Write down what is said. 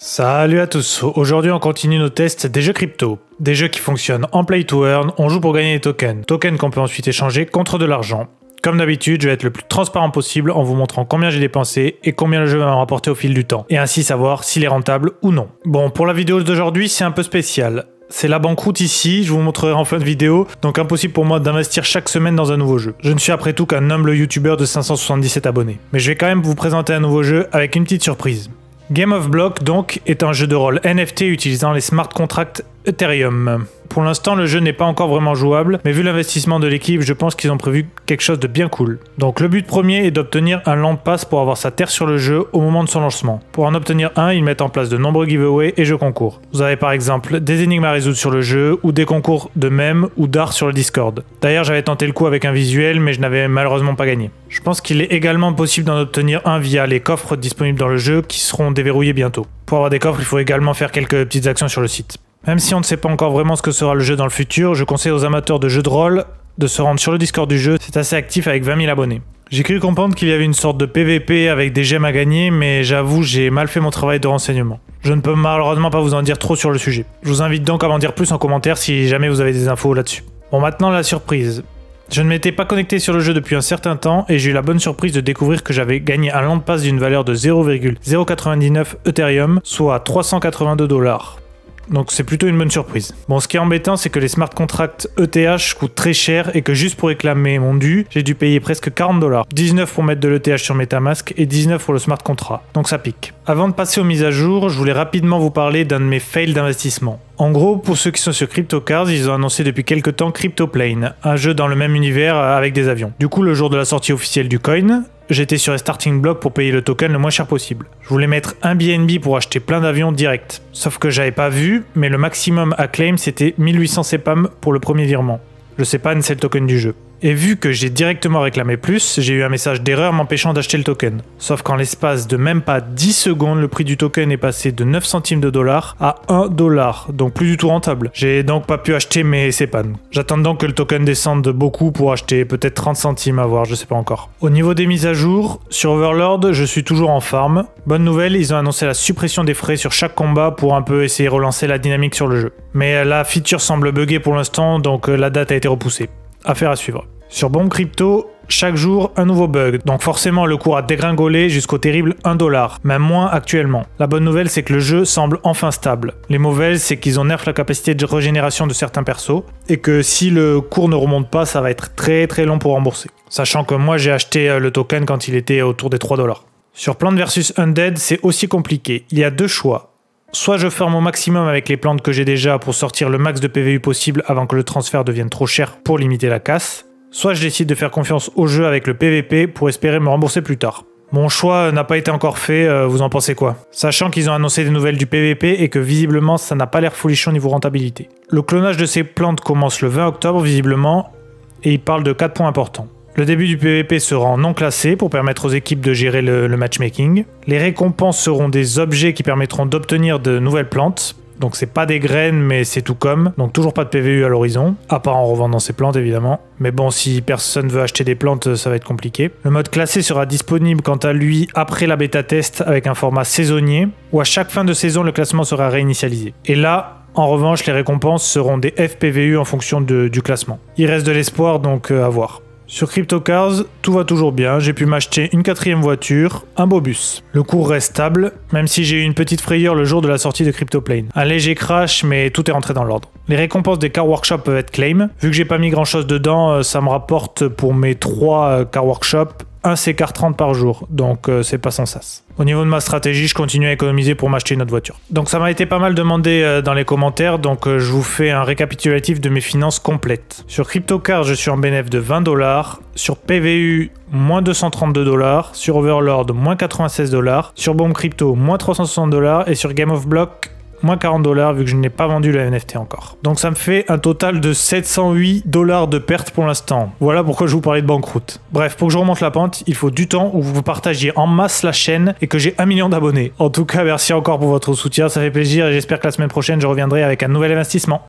Salut à tous, aujourd'hui on continue nos tests des jeux crypto. Des jeux qui fonctionnent en play to earn, on joue pour gagner des tokens. Tokens qu'on peut ensuite échanger contre de l'argent. Comme d'habitude, je vais être le plus transparent possible en vous montrant combien j'ai dépensé et combien le jeu va me rapporter au fil du temps. Et ainsi savoir s'il est rentable ou non. Bon, pour la vidéo d'aujourd'hui, c'est un peu spécial. C'est la banqueroute ici, je vous montrerai en fin de vidéo, donc impossible pour moi d'investir chaque semaine dans un nouveau jeu. Je ne suis après tout qu'un humble youtubeur de 577 abonnés. Mais je vais quand même vous présenter un nouveau jeu avec une petite surprise. Game of Block donc est un jeu de rôle NFT utilisant les smart contracts Ethereum. Pour l'instant, le jeu n'est pas encore vraiment jouable, mais vu l'investissement de l'équipe, je pense qu'ils ont prévu quelque chose de bien cool. Donc le but premier est d'obtenir un land pass pour avoir sa terre sur le jeu au moment de son lancement. Pour en obtenir un, ils mettent en place de nombreux giveaways et jeux concours. Vous avez par exemple des énigmes à résoudre sur le jeu, ou des concours de mèmes ou d'art sur le Discord. D'ailleurs, j'avais tenté le coup avec un visuel, mais je n'avais malheureusement pas gagné. Je pense qu'il est également possible d'en obtenir un via les coffres disponibles dans le jeu qui seront déverrouillés bientôt. Pour avoir des coffres, il faut également faire quelques petites actions sur le site. Même si on ne sait pas encore vraiment ce que sera le jeu dans le futur, je conseille aux amateurs de jeux de rôle de se rendre sur le Discord du jeu, c'est assez actif avec 20 000 abonnés. J'ai cru comprendre qu'il y avait une sorte de PVP avec des gemmes à gagner, mais j'avoue j'ai mal fait mon travail de renseignement. Je ne peux malheureusement pas vous en dire trop sur le sujet. Je vous invite donc à m'en dire plus en commentaire si jamais vous avez des infos là-dessus. Bon, maintenant la surprise. Je ne m'étais pas connecté sur le jeu depuis un certain temps et j'ai eu la bonne surprise de découvrir que j'avais gagné un land pass d'une valeur de 0,099 Ethereum, soit 382 $. Donc c'est plutôt une bonne surprise. Bon, ce qui est embêtant, c'est que les smart contracts ETH coûtent très cher et que juste pour réclamer mon dû, j'ai dû payer presque 40 $. 19 pour mettre de l'ETH sur Metamask et 19 pour le smart contract. Donc ça pique. Avant de passer aux mises à jour, je voulais rapidement vous parler d'un de mes fails d'investissement. En gros, pour ceux qui sont sur CryptoCars, ils ont annoncé depuis quelques temps CryptoPlane, un jeu dans le même univers avec des avions. Du coup, le jour de la sortie officielle du coin, j'étais sur les starting blocks pour payer le token le moins cher possible. Je voulais mettre un BNB pour acheter plein d'avions direct. Sauf que j'avais pas vu, mais le maximum à claim c'était 1800 CPAM pour le premier virement. Le CPAM c'est le token du jeu. Et vu que j'ai directement réclamé plus, j'ai eu un message d'erreur m'empêchant d'acheter le token. Sauf qu'en l'espace de même pas 10 secondes, le prix du token est passé de 9 centimes de dollar à 1 $, donc plus du tout rentable. J'ai donc pas pu acheter mes CPAM. J'attends donc que le token descende de beaucoup pour acheter peut-être 30 centimes à voir, je sais pas encore. Au niveau des mises à jour, sur Overlord, je suis toujours en farm. Bonne nouvelle, ils ont annoncé la suppression des frais sur chaque combat pour un peu essayer de relancer la dynamique sur le jeu. Mais la feature semble bugger pour l'instant, donc la date a été repoussée. Affaire à suivre. Sur Bomb Crypto, chaque jour un nouveau bug, donc forcément le cours a dégringolé jusqu'au terrible 1 $, même moins actuellement. La bonne nouvelle c'est que le jeu semble enfin stable. Les mauvaises c'est qu'ils ont nerf la capacité de régénération de certains persos, et que si le cours ne remonte pas, ça va être très long pour rembourser. Sachant que moi j'ai acheté le token quand il était autour des 3 $. Sur Plant vs Undead, c'est aussi compliqué. Il y a deux choix. Soit je farm au maximum avec les plantes que j'ai déjà pour sortir le max de PVU possible avant que le transfert devienne trop cher pour limiter la casse, soit je décide de faire confiance au jeu avec le PVP pour espérer me rembourser plus tard. Mon choix n'a pas été encore fait, vous en pensez quoi? Sachant qu'ils ont annoncé des nouvelles du PVP et que visiblement ça n'a pas l'air folichon niveau rentabilité. Le clonage de ces plantes commence le 20 octobre visiblement et il parle de 4 points importants. Le début du PVP sera en non classé pour permettre aux équipes de gérer le matchmaking. Les récompenses seront des objets qui permettront d'obtenir de nouvelles plantes. Donc c'est pas des graines mais c'est tout comme, donc toujours pas de PVU à l'horizon, à part en revendant ces plantes évidemment. Mais bon, si personne veut acheter des plantes, ça va être compliqué. Le mode classé sera disponible quant à lui après la bêta test avec un format saisonnier, où à chaque fin de saison le classement sera réinitialisé. Et là, en revanche, les récompenses seront des FPVU en fonction du classement. Il reste de l'espoir donc à voir. Sur CryptoCars, tout va toujours bien, j'ai pu m'acheter une 4e voiture, un beau bus. Le cours reste stable, même si j'ai eu une petite frayeur le jour de la sortie de CryptoPlane. Un léger crash, mais tout est rentré dans l'ordre. Les récompenses des Car Workshop peuvent être claim. Vu que j'ai pas mis grand chose dedans, ça me rapporte pour mes 3 Car Workshop un CCAR 30 par jour, donc c'est pas sans sas. Au niveau de ma stratégie, je continue à économiser pour m'acheter une autre voiture. Donc ça m'a été pas mal demandé dans les commentaires, donc je vous fais un récapitulatif de mes finances complètes. Sur CryptoCars, je suis en bénéfice de 20 $, sur PVU, moins 232 $, sur Overlord, moins 96 $, sur Bomb Crypto, moins 360 $, et sur Game of Block, moins 40 $ vu que je n'ai pas vendu le NFT encore. Donc ça me fait un total de 708 $ de perte pour l'instant. Voilà pourquoi je vous parlais de banqueroute. Bref, pour que je remonte la pente, il faut du temps où vous partagiez en masse la chaîne et que j'ai 1 million d'abonnés. En tout cas, merci encore pour votre soutien, ça fait plaisir et j'espère que la semaine prochaine je reviendrai avec un nouvel investissement.